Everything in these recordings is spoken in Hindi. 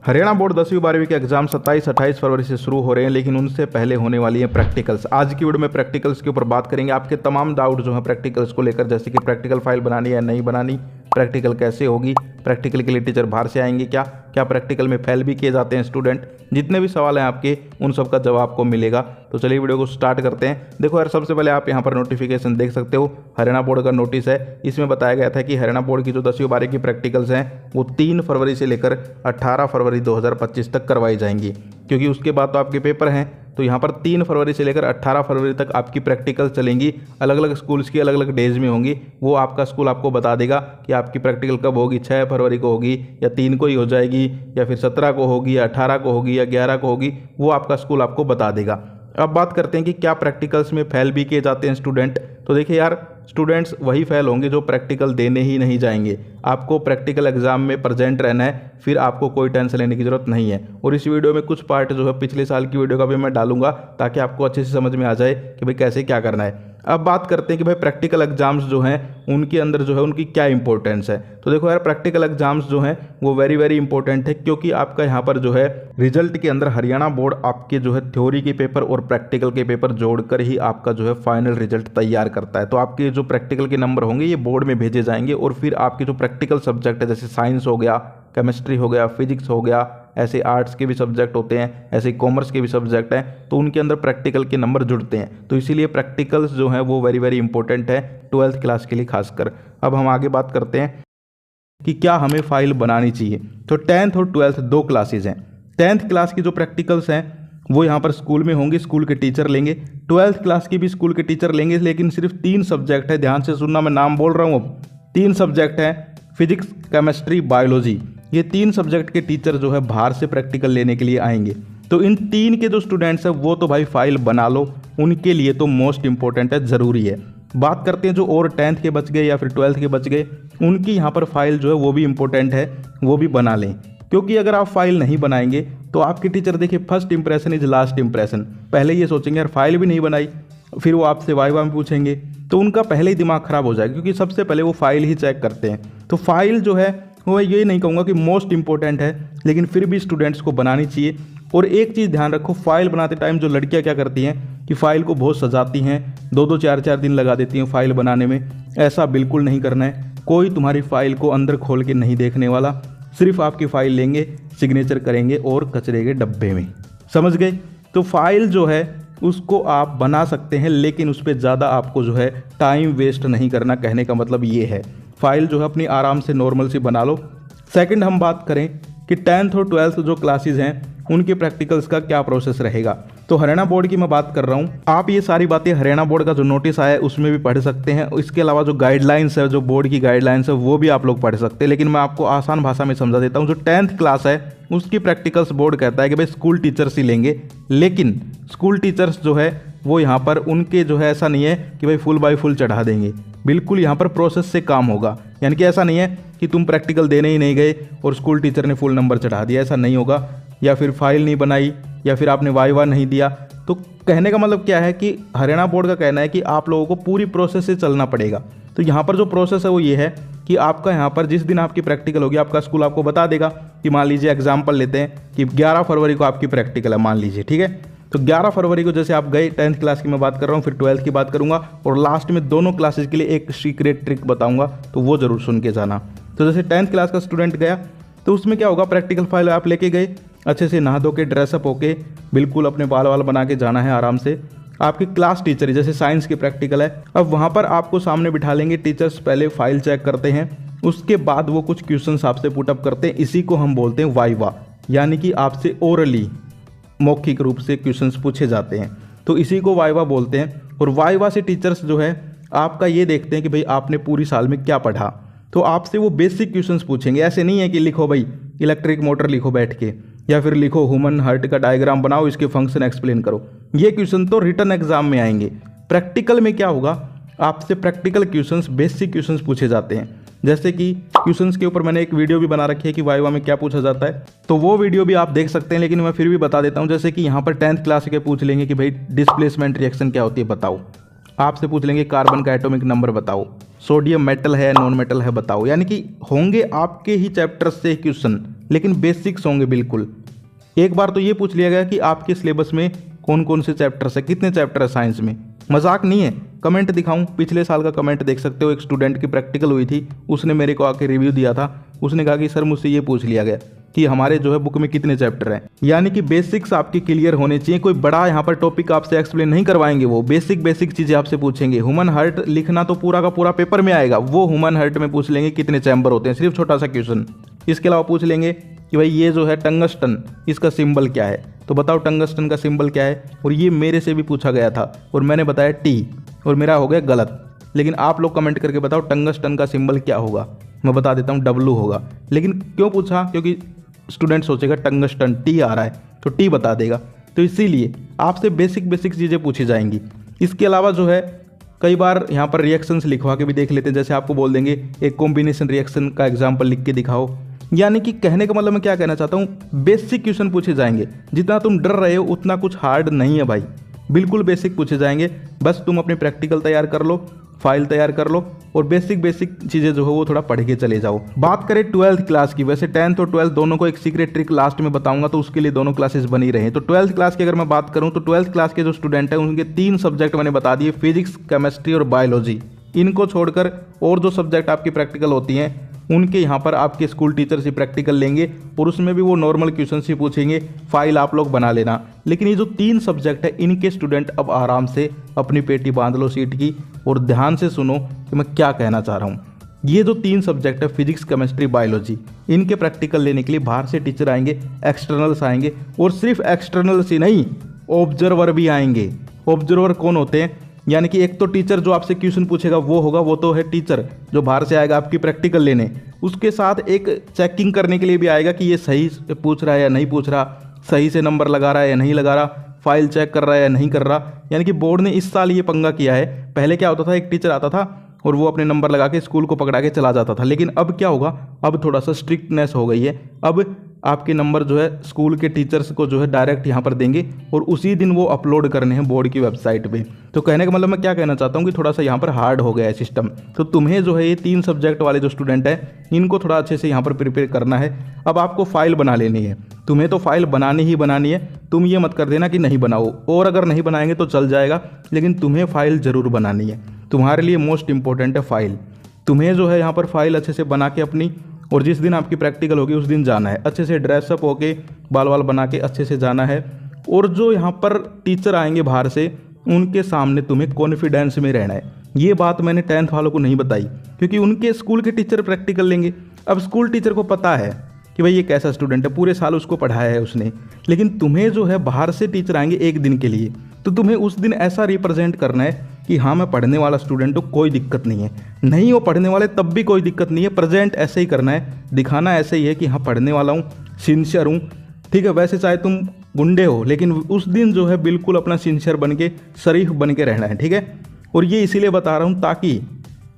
हरियाणा बोर्ड 10वीं 12वीं के एग्जाम 27-28 फरवरी से शुरू हो रहे हैं, लेकिन उनसे पहले होने वाली है प्रैक्टिकल्स। आज की वीडियो में प्रैक्टिकल्स के ऊपर बात करेंगे। आपके तमाम डाउट जो है प्रैक्टिकल्स को लेकर, जैसे कि प्रैक्टिकल फाइल बनानी है नहीं बनानी, प्रैक्टिकल कैसे होगी, प्रैक्टिकल के लिए टीचर बाहर से आएंगे क्या, क्या प्रैक्टिकल में फेल भी किए जाते हैं स्टूडेंट, जितने भी सवाल हैं आपके उन सब का जवाब आपको मिलेगा। तो चलिए वीडियो को स्टार्ट करते हैं। देखो यार, सबसे पहले आप यहाँ पर नोटिफिकेशन देख सकते हो, हरियाणा बोर्ड का नोटिस है। इसमें बताया गया था कि हरियाणा बोर्ड की जो 10वीं 12वीं की प्रैक्टिकल्स हैं वो 3 फरवरी से लेकर 18 फरवरी 2025 तक करवाई जाएंगी, क्योंकि उसके बाद तो आपके पेपर हैं। तो यहाँ पर 3 फरवरी से लेकर 18 फरवरी तक आपकी प्रैक्टिकल चलेंगी। अलग अलग स्कूल्स की अलग अलग डेज में होंगी। वो आपका स्कूल आपको बता देगा कि आपकी प्रैक्टिकल कब होगी, 6 फरवरी को होगी या 3 को ही हो जाएगी, या फिर 17 को होगी या 18 को होगी या 11 को होगी, वो आपका स्कूल आपको बता देगा। अब बात करते हैं कि क्या प्रैक्टिकल्स में फेल भी किए जाते हैं स्टूडेंट। तो देखिए यार, स्टूडेंट्स वही फेल होंगे जो प्रैक्टिकल देने ही नहीं जाएंगे। आपको प्रैक्टिकल एग्जाम में प्रेजेंट रहना है, फिर आपको कोई टेंशन लेने की जरूरत नहीं है। और इस वीडियो में कुछ पार्ट जो है पिछले साल की वीडियो का भी मैं डालूंगा, ताकि आपको अच्छे से समझ में आ जाए कि भाई कैसे क्या करना है। अब बात करते हैं कि भाई प्रैक्टिकल एग्जाम्स जो हैं उनके अंदर जो है उनकी क्या इंपॉर्टेंस है। तो देखो यार, प्रैक्टिकल एग्जाम्स जो हैं वो वेरी वेरी इंपॉर्टेंट है, क्योंकि आपका यहाँ पर जो है रिजल्ट के अंदर हरियाणा बोर्ड आपके जो है थ्योरी के पेपर और प्रैक्टिकल के पेपर जोड़कर ही आपका जो है फाइनल रिजल्ट तैयार करता है। तो आपके जो प्रैक्टिकल के नंबर होंगे ये बोर्ड में भेजे जाएंगे, और फिर आपके जो प्रैक्टिकल सब्जेक्ट है, जैसे साइंस हो गया, केमिस्ट्री हो गया, फिजिक्स हो गया, ऐसे आर्ट्स के भी सब्जेक्ट होते हैं, ऐसे कॉमर्स के भी सब्जेक्ट हैं, तो उनके अंदर प्रैक्टिकल के नंबर जुड़ते हैं। तो इसीलिए प्रैक्टिकल्स जो हैं वो वेरी वेरी इंपॉर्टेंट है 12th क्लास के लिए खासकर। अब हम आगे बात करते हैं कि क्या हमें फाइल बनानी चाहिए। तो 10th और 12th 2 क्लासेज हैं। 10th क्लास की जो प्रैक्टिकल्स हैं वो यहाँ पर स्कूल में होंगे, स्कूल के टीचर लेंगे। 12th क्लास की भी स्कूल के टीचर लेंगे, लेकिन सिर्फ 3 सब्जेक्ट है। ध्यान से सुनना, मैं नाम बोल रहा हूँ। अब 3 सब्जेक्ट हैं, फिजिक्स, केमिस्ट्री, बायोलॉजी। ये 3 सब्जेक्ट के टीचर जो है बाहर से प्रैक्टिकल लेने के लिए आएंगे। तो इन 3 के जो स्टूडेंट्स हैं वो तो भाई फाइल बना लो, उनके लिए तो मोस्ट इंपॉर्टेंट है, ज़रूरी है। बात करते हैं जो और 10th के बच गए या फिर 12th के बच गए, उनकी यहाँ पर फाइल जो है वो भी इंपॉर्टेंट है, वो भी बना लें। क्योंकि अगर आप फाइल नहीं बनाएंगे तो आपके टीचर, देखिए, first impression is last impression. पहले ये सोचेंगे यार फाइल भी नहीं बनाई, फिर वो आपसे वाइवा में पूछेंगे, तो उनका पहले ही दिमाग खराब हो जाएगा, क्योंकि सबसे पहले वो फाइल ही चेक करते हैं। तो फाइल जो है वो ये नहीं कहूँगा कि मोस्ट इंपॉर्टेंट है, लेकिन फिर भी स्टूडेंट्स को बनानी चाहिए। और एक चीज़ ध्यान रखो, फाइल बनाते टाइम जो लड़कियां क्या करती हैं कि फ़ाइल को बहुत सजाती हैं, 2-2 4-4 दिन लगा देती हैं फाइल बनाने में। ऐसा बिल्कुल नहीं करना है। कोई तुम्हारी फाइल को अंदर खोल के नहीं देखने वाला, सिर्फ आपकी फ़ाइल लेंगे, सिग्नेचर करेंगे और कचरे के डब्बे में, समझ गए। तो फाइल जो है उसको आप बना सकते हैं, लेकिन उस पर ज़्यादा आपको जो है टाइम वेस्ट नहीं करना। कहने का मतलब ये है, फाइल जो है अपनी आराम से नॉर्मल सी बना लो। सेकंड, हम बात करें कि 10th और 12th जो क्लासेस हैं उनके प्रैक्टिकल्स का क्या प्रोसेस रहेगा। तो हरियाणा बोर्ड की मैं बात कर रहा हूँ। आप ये सारी बातें हरियाणा बोर्ड का जो नोटिस आया है उसमें भी पढ़ सकते हैं। इसके अलावा जो गाइडलाइंस है, जो बोर्ड की गाइडलाइंस है, वो भी आप लोग पढ़ सकते हैं। लेकिन मैं आपको आसान भाषा में समझा देता हूँ। जो 10th क्लास है उसकी प्रैक्टिकल्स बोर्ड कहता है कि भाई स्कूल टीचर्स ही लेंगे, लेकिन स्कूल टीचर्स जो है वो यहाँ पर उनके जो है ऐसा नहीं है कि भाई फुल बाय फुल चढ़ा देंगे। बिल्कुल यहाँ पर प्रोसेस से काम होगा। यानी कि ऐसा नहीं है कि तुम प्रैक्टिकल देने ही नहीं गए और स्कूल टीचर ने फुल नंबर चढ़ा दिया, ऐसा नहीं होगा। या फिर फाइल नहीं बनाई, या फिर आपने वाइवा नहीं दिया। तो कहने का मतलब क्या है कि हरियाणा बोर्ड का कहना है कि आप लोगों को पूरी प्रोसेस से चलना पड़ेगा। तो यहाँ पर जो प्रोसेस है वो ये है कि आपका यहाँ पर जिस दिन आपकी प्रैक्टिकल होगी, आपका स्कूल आपको बता देगा कि मान लीजिए एग्जाम्पल लेते हैं कि 11 फरवरी को आपकी प्रैक्टिकल है, मान लीजिए, ठीक है। तो 11 फरवरी को जैसे आप गए, 10th क्लास की मैं बात कर रहा हूँ, फिर 12th की बात करूँगा, और लास्ट में दोनों क्लासेस के लिए एक सीक्रेट ट्रिक बताऊँगा, तो वो ज़रूर सुन के जाना। तो जैसे 10th क्लास का स्टूडेंट गया तो उसमें क्या होगा, प्रैक्टिकल फाइल आप लेके गए, अच्छे से नहा धो के ड्रेसअप होके बिल्कुल अपने बाल वाल बना के जाना है आराम से। आपके क्लास टीचर, जैसे साइंस की प्रैक्टिकल है, अब वहाँ पर आपको सामने बिठा लेंगे टीचर्स। पहले फाइल चेक करते हैं, उसके बाद वो कुछ क्वेश्चंस आपसे पुटअप करते हैं। इसी को हम बोलते हैं वाइवा, यानी कि आपसे ओरली, मौखिक रूप से क्वेश्चंस पूछे जाते हैं, तो इसी को वाइवा बोलते हैं। और वाइवा से टीचर्स जो है आपका ये देखते हैं कि भाई आपने पूरी साल में क्या पढ़ा। तो आपसे वो बेसिक क्वेश्चंस पूछेंगे। ऐसे नहीं है कि लिखो भाई इलेक्ट्रिक मोटर लिखो बैठ के, या फिर लिखो ह्यूमन हार्ट का डायग्राम बनाओ, इसके फंक्शन एक्सप्लेन करो। ये क्वेश्चन तो रिटन एग्जाम में आएंगे। प्रैक्टिकल में क्या होगा, आपसे प्रैक्टिकल क्वेश्चंस, बेसिक क्वेश्चंस पूछे जाते हैं। जैसे कि क्वेश्चंस के ऊपर मैंने एक वीडियो भी बना रखी है कि वाइवा में क्या पूछा जाता है, तो वो वीडियो भी आप देख सकते हैं, लेकिन मैं फिर भी बता देता हूँ। जैसे कि यहाँ पर 10th क्लास के पूछ लेंगे कि भाई डिस्प्लेसमेंट रिएक्शन क्या होती है बताओ, आपसे पूछ लेंगे कार्बन का एटॉमिक नंबर बताओ, सोडियम मेटल है नॉन मेटल है बताओ। यानी कि होंगे आपके ही चैप्टर से क्वेश्चन, लेकिन बेसिक्स होंगे बिल्कुल। एक बार तो ये पूछ लिया गया कि आपके सिलेबस में कौन कौन से चैप्टर्स है, कितने चैप्टर है साइंस में। मजाक नहीं है। कमेंट दिखाऊं, पिछले साल का कमेंट देख सकते हो। एक स्टूडेंट की प्रैक्टिकल हुई थी, उसने मेरे को आके रिव्यू दिया था। उसने कहा कि सर मुझसे ये पूछ लिया गया कि हमारे जो है बुक में कितने चैप्टर हैं। यानी कि बेसिक्स आपके क्लियर होने चाहिए। कोई बड़ा यहाँ पर टॉपिक आपसे एक्सप्लेन नहीं करवाएंगे, वो बेसिक चीजें आपसे पूछेंगे। ह्यूमन हार्ट लिखना तो पूरा का पूरा पेपर में आएगा, वो ह्यूमन हार्ट में पूछ लेंगे कितने चैम्बर होते हैं, सिर्फ छोटा सा क्वेश्चन। इसके अलावा पूछ लेंगे कि भाई ये जो है टंगस्टन, इसका सिंबल क्या है, तो बताओ टंगस्टन का सिंबल क्या है। और ये मेरे से भी पूछा गया था और मैंने बताया टी, और मेरा हो गया गलत। लेकिन आप लोग कमेंट करके बताओ टंगस्टन का सिंबल क्या होगा। मैं बता देता हूँ डब्लू होगा। लेकिन क्यों पूछा, क्योंकि स्टूडेंट सोचेगा टंगस्टन टी आ रहा है तो टी बता देगा, तो इसीलिए आपसे बेसिक चीज़ें पूछी जाएंगी। इसके अलावा जो है कई बार यहाँ पर रिएक्शंस लिखवा के भी देख लेते हैं। जैसे आपको बोल देंगे एक कॉम्बिनेशन रिएक्शन का एग्जाम्पल लिख के दिखाओ। यानी कि कहने का मतलब मैं क्या कहना चाहता हूँ, बेसिक क्वेश्चन पूछे जाएंगे। जितना तुम डर रहे हो उतना कुछ हार्ड नहीं है भाई, बिल्कुल बेसिक पूछे जाएंगे। बस तुम अपनी प्रैक्टिकल तैयार कर लो, फाइल तैयार कर लो और बेसिक चीज़ें जो है वो थोड़ा पढ़ के चले जाओ। बात करें 12th क्लास की, वैसे 10th और 12th दोनों को एक सीक्रेट ट्रिक लास्ट में बताऊंगा, तो उसके लिए दोनों क्लासेस बनी रहे। तो 12th क्लास की अगर मैं बात करूं तो 12th क्लास के जो स्टूडेंट हैं उनके 3 सब्जेक्ट मैंने बता दिए, फिजिक्स, केमिस्ट्री और बायोलॉजी। इनको छोड़कर और जो सब्जेक्ट आपकी प्रैक्टिकल होती हैं उनके यहाँ पर आपके स्कूल टीचर से प्रैक्टिकल लेंगे और उसमें भी वो नॉर्मल क्वेश्चन से पूछेंगे, फाइल आप लोग बना लेना। लेकिन ये जो 3 सब्जेक्ट है इनके स्टूडेंट अब आराम से अपनी पेटी बांध लो सीट की और ध्यान से सुनो कि मैं क्या कहना चाह रहा हूँ। ये जो 3 सब्जेक्ट है फिजिक्स, केमिस्ट्री, बायोलॉजी, इनके प्रैक्टिकल लेने के लिए बाहर से टीचर आएंगे, एक्सटर्नल्स आएंगे। और सिर्फ एक्सटर्नल्स ही नहीं, ऑब्जर्वर भी आएंगे। ऑब्जर्वर कौन होते हैं, यानी कि एक तो टीचर जो आपसे क्वेश्चन पूछेगा वो होगा, वो तो है टीचर जो बाहर से आएगा आपकी प्रैक्टिकल लेने। उसके साथ एक चेकिंग करने के लिए भी आएगा कि ये सही से पूछ रहा है या नहीं पूछ रहा, सही से नंबर लगा रहा है या नहीं लगा रहा, फाइल चेक कर रहा है या नहीं कर रहा। यानी कि बोर्ड ने इस साल ये पंगा किया है। पहले क्या होता था, एक टीचर आता था और वो अपने नंबर लगा के स्कूल को पकड़ा के चला जाता था। लेकिन अब क्या होगा, अब थोड़ा सा स्ट्रिक्टनेस हो गई है। अब आपके नंबर जो है स्कूल के टीचर्स को जो है डायरेक्ट यहाँ पर देंगे और उसी दिन वो अपलोड करने हैं बोर्ड की वेबसाइट पे। तो कहने का मतलब मैं क्या कहना चाहता हूँ कि थोड़ा सा यहाँ पर हार्ड हो गया है सिस्टम। तो तुम्हें जो है ये 3 सब्जेक्ट वाले जो स्टूडेंट हैं इनको थोड़ा अच्छे से यहाँ पर प्रिपेयर करना है। अब आपको फाइल बना लेनी है, तुम्हें तो फाइल बनानी ही बनानी है। तुम ये मत कर देना कि नहीं बनाओ, और अगर नहीं बनाएंगे तो चल जाएगा, लेकिन तुम्हें फाइल ज़रूर बनानी है। तुम्हारे लिए मोस्ट इंपॉर्टेंट है फाइल। तुम्हें जो है यहाँ पर फाइल अच्छे से बना के अपनी, और जिस दिन आपकी प्रैक्टिकल होगी उस दिन जाना है अच्छे से ड्रेसअप होके, बाल वाल बना के अच्छे से जाना है। और जो यहाँ पर टीचर आएंगे बाहर से उनके सामने तुम्हें कॉन्फिडेंस में रहना है। ये बात मैंने 10th वालों को नहीं बताई क्योंकि उनके स्कूल के टीचर प्रैक्टिकल लेंगे। अब स्कूल टीचर को पता है कि भाई ये कैसा स्टूडेंट है, पूरे साल उसको पढ़ाया है उसने। लेकिन तुम्हें जो है बाहर से टीचर आएंगे एक दिन के लिए, तो तुम्हें उस दिन ऐसा रिप्रेजेंट करना है कि हाँ मैं पढ़ने वाला स्टूडेंट हूँ, कोई दिक्कत नहीं है। नहीं हो पढ़ने वाले तब भी कोई दिक्कत नहीं है, प्रेजेंट ऐसे ही करना है, दिखाना ऐसे ही है कि हाँ पढ़ने वाला हूँ, सिंसियर हूँ। ठीक है, वैसे चाहे तुम गुंडे हो लेकिन उस दिन जो है बिल्कुल अपना सिंसियर बन के, शरीफ बन के रहना है। ठीक है, और ये इसीलिए बता रहा हूँ ताकि,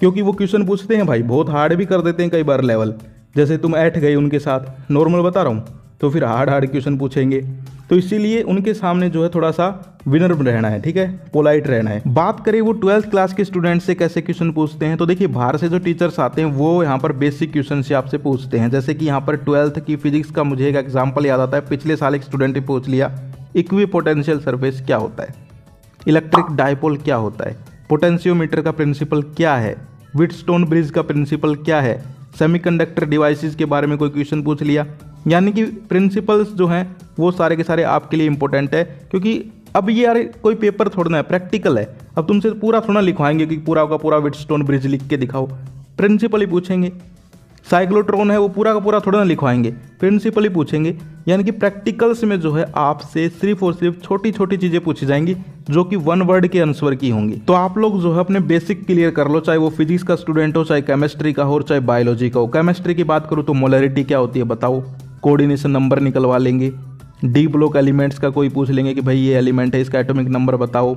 क्योंकि वो क्वेश्चन पूछते हैं भाई, बहुत हार्ड भी कर देते हैं कई बार लेवल। जैसे तुम ऐठ गए उनके साथ, नॉर्मल बता रहा हूँ, तो फिर हार्ड क्वेश्चन पूछेंगे। तो इसीलिए उनके सामने जो है थोड़ा सा विनर रहना है। ठीक है, पोलाइट रहना है। बात करें वो 12th क्लास के स्टूडेंट से कैसे क्वेश्चन पूछते हैं, तो देखिए बाहर से जो टीचर्स आते हैं वो यहाँ पर बेसिक क्वेश्चन से आपसे पूछते हैं। जैसे कि यहाँ पर 12th की फिजिक्स का मुझे एक एग्जाम्पल याद आता है, पिछले साल एक स्टूडेंट ने पूछ लिया, इक्विपोटेंशियल सरफेस क्या होता है, इलेक्ट्रिक डायपोल क्या होता है, पोटेंशियोमीटर का प्रिंसिपल क्या है, व्हीटस्टोन ब्रिज का प्रिंसिपल क्या है, सेमीकंडक्टर डिवाइसेस के बारे में कोई क्वेश्चन पूछ लिया। यानी कि प्रिंसिपल्स जो हैं वो सारे के सारे आपके लिए इंपॉर्टेंट है, क्योंकि अब ये यार कोई पेपर थोड़ा है, प्रैक्टिकल है। अब तुमसे पूरा थोड़ा लिखवाएंगे कि पूरा का पूरा व्हीटस्टोन ब्रिज लिख के दिखाओ, प्रिंसिपल ही पूछेंगे। साइक्लोट्रॉन है वो पूरा का पूरा थोड़ा ना लिखवाएंगे, प्रिंसिपल ही पूछेंगे। यानी कि प्रैक्टिकल्स में जो है आपसे सिर्फ और सिर्फ छोटी छोटी चीज़ें पूछी जाएंगी जो कि 1 वर्ड के आंसर की होंगी। तो आप लोग जो है अपने बेसिक क्लियर कर लो, चाहे वो फिजिक्स का स्टूडेंट हो, चाहे केमिस्ट्री का हो, चाहे बायोलॉजी का हो। केमिस्ट्री की बात करूँ तो मोलरिटी क्या होती है बताओ, कोऑर्डिनेशन नंबर निकलवा लेंगे। डी ब्लॉक एलिमेंट्स का कोई पूछ लेंगे कि भाई ये एलिमेंट है, इसका एटॉमिक नंबर बताओ।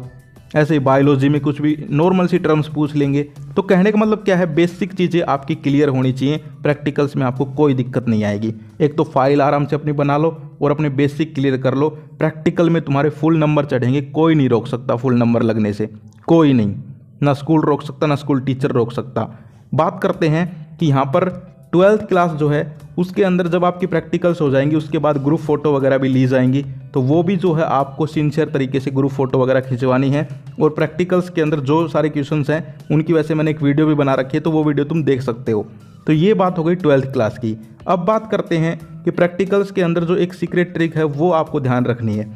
ऐसे ही बायोलॉजी में कुछ भी नॉर्मल सी टर्म्स पूछ लेंगे। तो कहने का मतलब क्या है, बेसिक चीज़ें आपकी क्लियर होनी चाहिए, प्रैक्टिकल्स में आपको कोई दिक्कत नहीं आएगी। एक तो फाइल आराम से अपनी बना लो और अपने बेसिक क्लियर कर लो, प्रैक्टिकल में तुम्हारे फुल नंबर चढ़ेंगे, कोई नहीं रोक सकता फुल नंबर लगने से, कोई नहीं। ना स्कूल रोक सकता, ना स्कूल टीचर रोक सकता। बात करते हैं कि यहाँ पर 12th क्लास जो है उसके अंदर जब आपकी प्रैक्टिकल्स हो जाएंगी उसके बाद ग्रुप फोटो वगैरह भी ली जाएंगी, तो वो भी जो है आपको सिंसियर तरीके से ग्रुप फोटो वगैरह खिंचवानी है। और प्रैक्टिकल्स के अंदर जो सारे क्वेश्चंस हैं उनकी वैसे मैंने एक वीडियो भी बना रखी है, तो वो वीडियो तुम देख सकते हो। तो ये बात हो गई 12th क्लास की। अब बात करते हैं कि प्रैक्टिकल्स के अंदर जो एक सीक्रेट ट्रिक है वो आपको ध्यान रखनी है।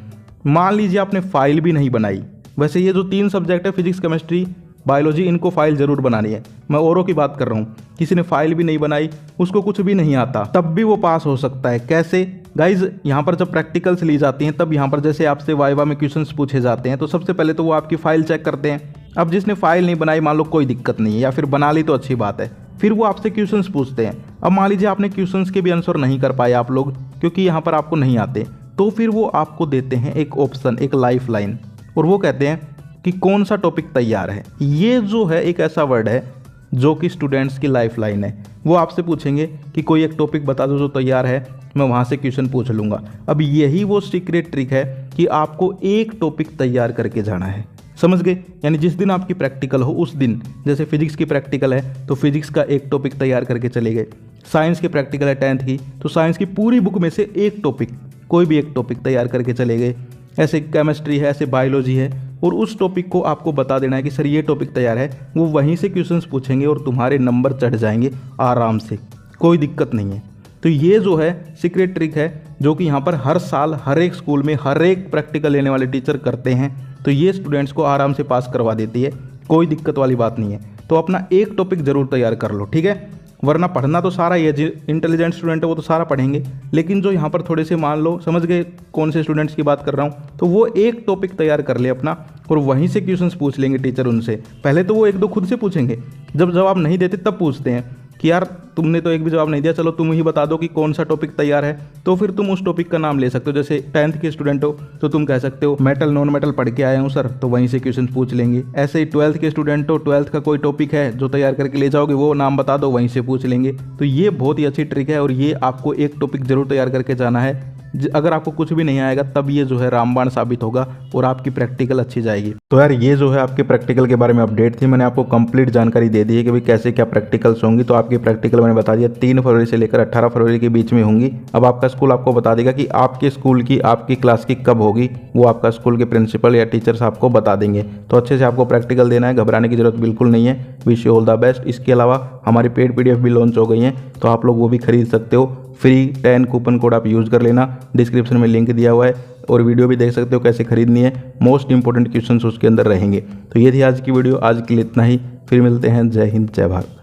मान लीजिए आपने फाइल भी नहीं बनाई, वैसे ये जो 3 सब्जेक्ट है फिजिक्स, केमिस्ट्री, बायोलॉजी, इनको फाइल जरूर बनानी है। मैं औरों की बात कर रहा हूँ, किसी ने फाइल भी नहीं बनाई, उसको कुछ भी नहीं आता, तब भी वो पास हो सकता है। कैसे गाइज? यहाँ पर जब प्रैक्टिकल्स ली जाती हैं तब यहाँ पर जैसे आपसे वाइवा में क्वेश्चंस पूछे जाते हैं, तो सबसे पहले तो वो आपकी फाइल चेक करते हैं। अब जिसने फाइल नहीं बनाई, मान लो कोई दिक्कत नहीं है, या फिर बना ली तो अच्छी बात है, फिर वो आपसे क्वेश्चंस पूछते हैं। अब मान लीजिए आपने क्वेश्चंस के भी आंसर नहीं कर पाए आप लोग, क्योंकि यहाँ पर आपको नहीं आते, तो फिर वो आपको देते हैं एक ऑप्शन, एक लाइफ लाइन, और वो कहते हैं कि कौन सा टॉपिक तैयार है। ये जो है एक ऐसा वर्ड है जो कि स्टूडेंट्स की लाइफ लाइन है। वो आपसे पूछेंगे कि कोई एक टॉपिक बता दो जो तैयार है, मैं वहाँ से क्वेश्चन पूछ लूँगा। अब यही वो सीक्रेट ट्रिक है कि आपको एक टॉपिक तैयार करके जाना है, समझ गए? यानी जिस दिन आपकी प्रैक्टिकल हो उस दिन, जैसे फिजिक्स की प्रैक्टिकल है तो फिजिक्स का एक टॉपिक तैयार करके चले गए, साइंस की प्रैक्टिकल है 10th की, तो साइंस की पूरी बुक में से एक टॉपिक, कोई भी एक टॉपिक तैयार करके चले गए। ऐसे केमिस्ट्री है, ऐसे बायोलॉजी है, और उस टॉपिक को आपको बता देना है कि सर ये टॉपिक तैयार है। वो वहीं से क्वेश्चंस पूछेंगे और तुम्हारे नंबर चढ़ जाएंगे आराम से, कोई दिक्कत नहीं है। तो ये जो है सीक्रेट ट्रिक है जो कि यहाँ पर हर साल हर एक स्कूल में हर एक प्रैक्टिकल लेने वाले टीचर करते हैं, तो ये स्टूडेंट्स को आराम से पास करवा देती है, कोई दिक्कत वाली बात नहीं है। तो अपना एक टॉपिक ज़रूर तैयार कर लो, ठीक है? वरना पढ़ना तो सारा ही है, जो इंटेलिजेंट स्टूडेंट है वो तो सारा पढ़ेंगे, लेकिन जो यहाँ पर थोड़े से, मान लो समझ गए कौन से स्टूडेंट्स की बात कर रहा हूँ, तो वो एक टॉपिक तैयार कर ले अपना, और वहीं से क्वेश्चंस पूछ लेंगे टीचर उनसे। पहले तो वो 1-2 खुद से पूछेंगे, जब जवाब नहीं देते तब पूछते हैं कि यार तुमने तो एक भी जवाब नहीं दिया, चलो तुम ही बता दो कि कौन सा टॉपिक तैयार है। तो फिर तुम उस टॉपिक का नाम ले सकते हो। जैसे 10th के स्टूडेंट हो तो तुम कह सकते हो मेटल नॉन मेटल पढ़ के आया हूँ सर, तो वहीं से क्वेश्चन पूछ लेंगे। ऐसे ही 12th के स्टूडेंट हो, 12th का कोई टॉपिक है जो तैयार करके ले जाओगे, वो नाम बता दो, वहीं से पूछ लेंगे। तो ये बहुत ही अच्छी ट्रिक है, और ये आपको एक टॉपिक जरूर तैयार करके जाना है। अगर आपको कुछ भी नहीं आएगा तब ये जो है रामबाण साबित होगा और आपकी प्रैक्टिकल अच्छी जाएगी। तो यार ये जो है आपके प्रैक्टिकल के बारे में अपडेट थी, मैंने आपको कंप्लीट जानकारी दे दी है कि भाई कैसे क्या प्रैक्टिकल्स होंगी। तो आपकी प्रैक्टिकल मैंने बता दिया 3 फरवरी से लेकर 18 फरवरी के बीच में होंगी। अब आपका स्कूल आपको बता देगा कि आपके स्कूल की, आपकी क्लास की कब होगी, वो आपका स्कूल के प्रिंसिपल या टीचर्स आपको बता देंगे। तो अच्छे से आपको प्रैक्टिकल देना है, घबराने की जरूरत बिल्कुल नहीं है। Wish you all the best. इसके अलावा हमारी पेड PDF भी लॉन्च हो गई हैं, तो आप लोग वो भी खरीद सकते हो। फ्री 10 कूपन कोड आप यूज़ कर लेना, डिस्क्रिप्शन में लिंक दिया हुआ है, और वीडियो भी देख सकते हो कैसे खरीदनी है। मोस्ट इंपॉर्टेंट क्वेश्चंस उसके अंदर रहेंगे। तो ये थी आज की वीडियो, आज के लिए इतना ही। फिर मिलते हैं। जय हिंद, जय भारत।